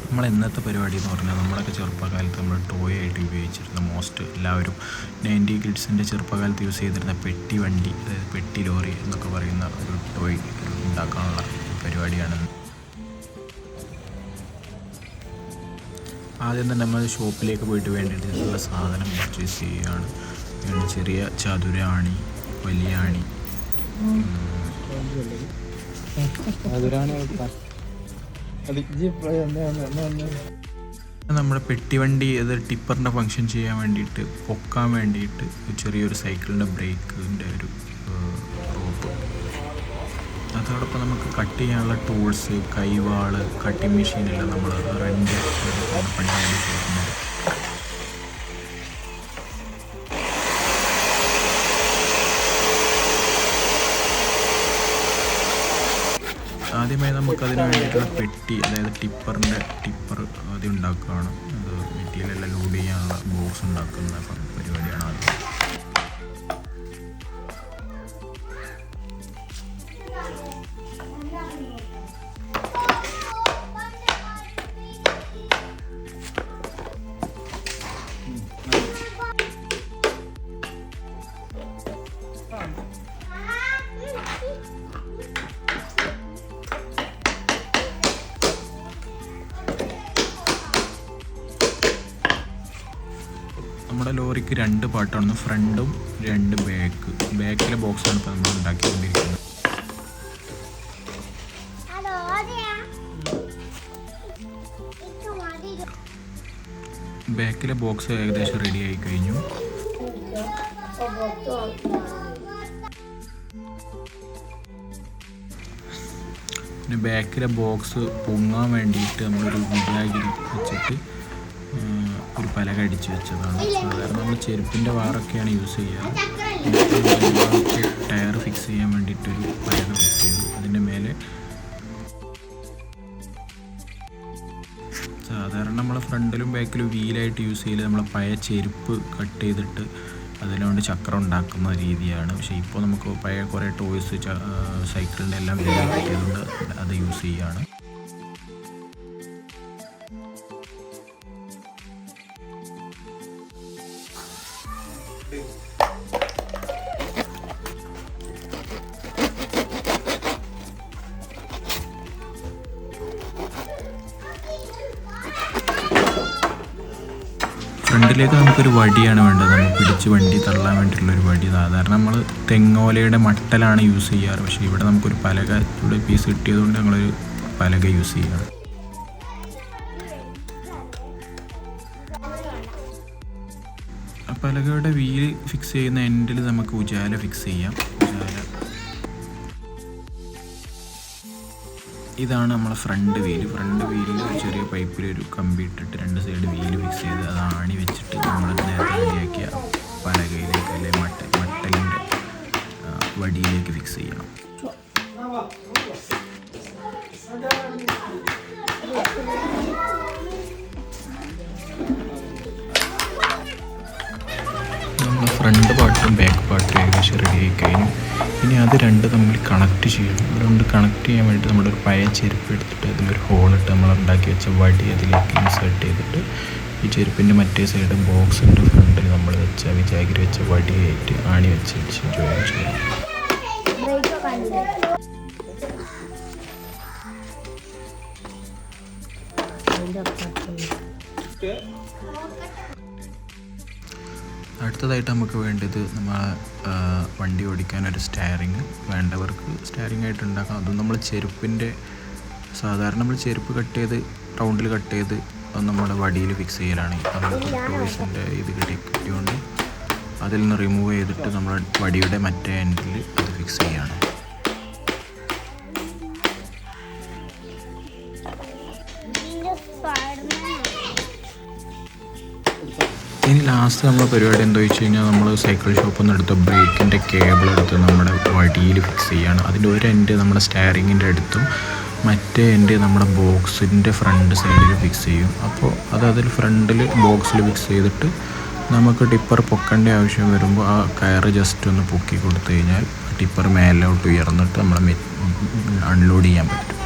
നമ്മൾ ഇന്നത്തെ പരിപാടി എന്ന് പറഞ്ഞാൽ നമ്മളൊക്കെ ചെറുപ്പകാലത്ത് നമ്മൾ ടോയ് ആയിട്ട് ഉപയോഗിച്ചിരുന്ന എല്ലാവരും 90 കിഡ്സിൻ്റെ ചെറുപ്പകാലത്ത് യൂസ് ചെയ്തിരുന്ന പെട്ടി വണ്ടി, അതായത് പെട്ടി ലോറി എന്നൊക്കെ പറയുന്ന ഒരു ടോയ് ഉണ്ടാക്കാനുള്ള പരിപാടിയാണ്. ആദ്യം തന്നെ നമ്മൾ ഷോപ്പിലേക്ക് പോയിട്ട് വേണ്ടിയിട്ടുള്ള സാധനം പർച്ചേസ് ചെയ്യുകയാണ്. ചെറിയ ചതുരാണി, വലിയ ആണി, നമ്മുടെ പെട്ടിവണ്ടി അത് ടിപ്പറിൻ്റെ ഫങ്ഷൻ ചെയ്യാൻ വേണ്ടിയിട്ട് പൊക്കാൻ വേണ്ടിയിട്ട് ചെറിയൊരു സൈക്കിളിൻ്റെ ബ്രേക്കിൻ്റെ ഒരു റോപ്പ്, അതോടൊപ്പം നമുക്ക് കട്ട് ചെയ്യാനുള്ള ടൂൾസ്, കൈവാള്, കട്ടിങ് മെഷീനെല്ലാം നമ്മൾ റെൻ്റ് പണി വേണ്ടി ചെയ്യുന്നത്. ആദ്യമായി നമുക്കതിന് വേണ്ടിയിട്ടുള്ള പെട്ടി, അതായത് ടിപ്പർ ആദ്യം ഉണ്ടാക്കുകയാണ്. അത് മെറ്റീരിയലെല്ലാം ലോഡ് ചെയ്യാനുള്ള ബോക്സ് ഉണ്ടാക്കുന്ന പരിപാടിയാണ് ആദ്യം. നമ്മുടെ ലോറിക്ക് 2 പാർട്ടാണ്, ഫ്രണ്ടും 2 ബാക്കിലെ ബോക്സാണ് ഇപ്പോൾ നമ്മൾ ഉണ്ടാക്കിക്കൊണ്ടിരിക്കുന്നത്. ബാക്കിലെ ബോക്സ് ഏകദേശം റെഡി ആയി കഴിഞ്ഞു. പിന്നെ ബാക്കിലെ ബോക്സ് പൊങ്ങാൻ വേണ്ടിയിട്ട് നമ്മളൊരു വിനാഗിരി വെച്ചിട്ട് ഒരു പലക അടിച്ച് വെച്ചതാണ്. സാധാരണ നമ്മൾ ചെരുപ്പിൻ്റെ വാറൊക്കെയാണ് യൂസ് ചെയ്യുക. ടയർ ഫിക്സ് ചെയ്യാൻ വേണ്ടിയിട്ടൊരു പലക ഫിക്സ് ചെയ്തു. അതിൻ്റെ മേലെ സാധാരണ നമ്മൾ ഫ്രണ്ടിലും ബാക്കിലും വീലായിട്ട് യൂസ് ചെയ്യല് നമ്മൾ പഴയ ചെരുപ്പ് കട്ട് ചെയ്തിട്ട് അതിനുകൊണ്ട് ചക്രം ഉണ്ടാക്കുന്ന രീതിയാണ്. പക്ഷേ ഇപ്പോൾ നമുക്ക് പഴയ കുറേ ടോയ്സ്, സൈക്കിളിൻ്റെ എല്ലാം വീലായി കട്ടിയതുകൊണ്ട് അത് യൂസ് ചെയ്യുകയാണ്. ഫ്രണ്ടിലേക്ക് നമുക്കൊരു വടിയാണ് വേണ്ടത്. നമുക്ക് പിടിച്ച് വണ്ടി തള്ളാൻ വേണ്ടിയിട്ടുള്ളൊരു വടി. സാധാരണ നമ്മൾ തെങ്ങോലയുടെ മട്ടലാണ് യൂസ് ചെയ്യാറ്. പക്ഷേ ഇവിടെ നമുക്കൊരു പലക ഇവിടെ പീസ് കിട്ടിയതുകൊണ്ട് ഞങ്ങളൊരു പലക യൂസ് ചെയ്യുകയാണ്. പലകയുടെ വീല് ഫിക്സ് ചെയ്യുന്ന എൻഡിൽ നമുക്ക് ഉജാല ഫിക്സ് ചെയ്യാം. ഇതാണ് നമ്മളെ ഫ്രണ്ട് വീലിൽ ചെറിയ പൈപ്പിലൊരു കമ്പി ഇട്ടിട്ട് 2 സൈഡ് വീല് ഫിക്സ് ചെയ്ത് അത് ആണി വെച്ചിട്ട് നമ്മൾ നേരത്തെ റെഡിയാക്കിയ പലകയിലേക്ക്, അല്ലെങ്കിൽ മട്ടലിൻ്റെ വടിയിലേക്ക് ഫിക്സ് ചെയ്യണം. നമ്മൾ ഫ്രണ്ട് പാർട്ടും ബാക്ക് പാർട്ടും ഏകദേശം റെഡി ആയി കഴിഞ്ഞു. ഇനി അത് 2 തമ്മിൽ കണക്ട് ചെയ്യണം. അതുകൊണ്ട് കണക്ട് ചെയ്യാൻ വേണ്ടി നമ്മുടെ ഒരു പഴയ ചെരുപ്പ് എടുത്തിട്ട് അതിലൊരു ഹോളിട്ട് നമ്മൾ ഉണ്ടാക്കി വെച്ച വടി അതിലേക്ക് ഇൻസേർട്ട് ചെയ്തിട്ട് ഈ ചെരുപ്പിൻ്റെ മറ്റേ സൈഡ് ബോക്സിൻ്റെ ഫ്രണ്ടിൽ നമ്മൾ വിചാകിരി വെച്ച വടിയായിട്ട് ആണി വെച്ച് ജോയിൻ ചെയ്യണം. അടുത്തതായിട്ട് നമുക്ക് വേണ്ടത് നമ്മളെ വണ്ടി ഓടിക്കാനൊരു സ്റ്റയറിങ്. വേണ്ടവർക്ക് സ്റ്റയറിങ് ആയിട്ട് ഉണ്ടാക്കാം. അതും നമ്മൾ ചെരുപ്പിൻ്റെ, സാധാരണ നമ്മൾ ചെരുപ്പ് കട്ട് ചെയ്ത് റൗണ്ടിൽ കട്ട് ചെയ്ത് അത് നമ്മുടെ വടിയിൽ ഫിക്സ് ചെയ്യലാണ്. നമുക്ക് ടോയ്സിൻ്റെ ഇത് കിട്ടിയതുകൊണ്ട് അതിൽ നിന്ന് റിമൂവ് ചെയ്തിട്ട് നമ്മൾ വടിയുടെ മറ്റേ എൻഡിൽ അത് ഫിക്സ് ചെയ്യാണ്. ഇനി ലാസ്റ്റ് നമ്മളെ പരിപാടി എന്താ വെച്ച് കഴിഞ്ഞാൽ നമ്മൾ സൈക്കിൾ ഷോപ്പിൽ നിന്ന് എടുത്ത ബ്രേക്കിൻ്റെ കേബിൾ എടുത്ത് നമ്മുടെ വടിയിൽ ഫിക്സ് ചെയ്യുകയാണ്. അതിൻ്റെ ഒരു എൻഡ് നമ്മുടെ സ്റ്റയറിങ്ങിൻ്റെ അടുത്തും മറ്റേ എൻഡ് നമ്മുടെ ബോക്സിൻ്റെ ഫ്രണ്ട് സൈഡിൽ ഫിക്സ് ചെയ്യും. അപ്പോൾ അതിൽ ഫ്രണ്ടിൽ ബോക്സിൽ ഫിക്സ് ചെയ്തിട്ട് നമുക്ക് ടിപ്പർ പൊക്കേണ്ട ആവശ്യം വരുമ്പോൾ ആ കയറ് ജസ്റ്റ് ഒന്ന് പൊക്കി കൊടുത്തു കഴിഞ്ഞാൽ ടിപ്പർ മേലോട്ട് ഉയർന്നിട്ട് നമ്മൾ അൺലോഡ് ചെയ്യാൻ പറ്റും.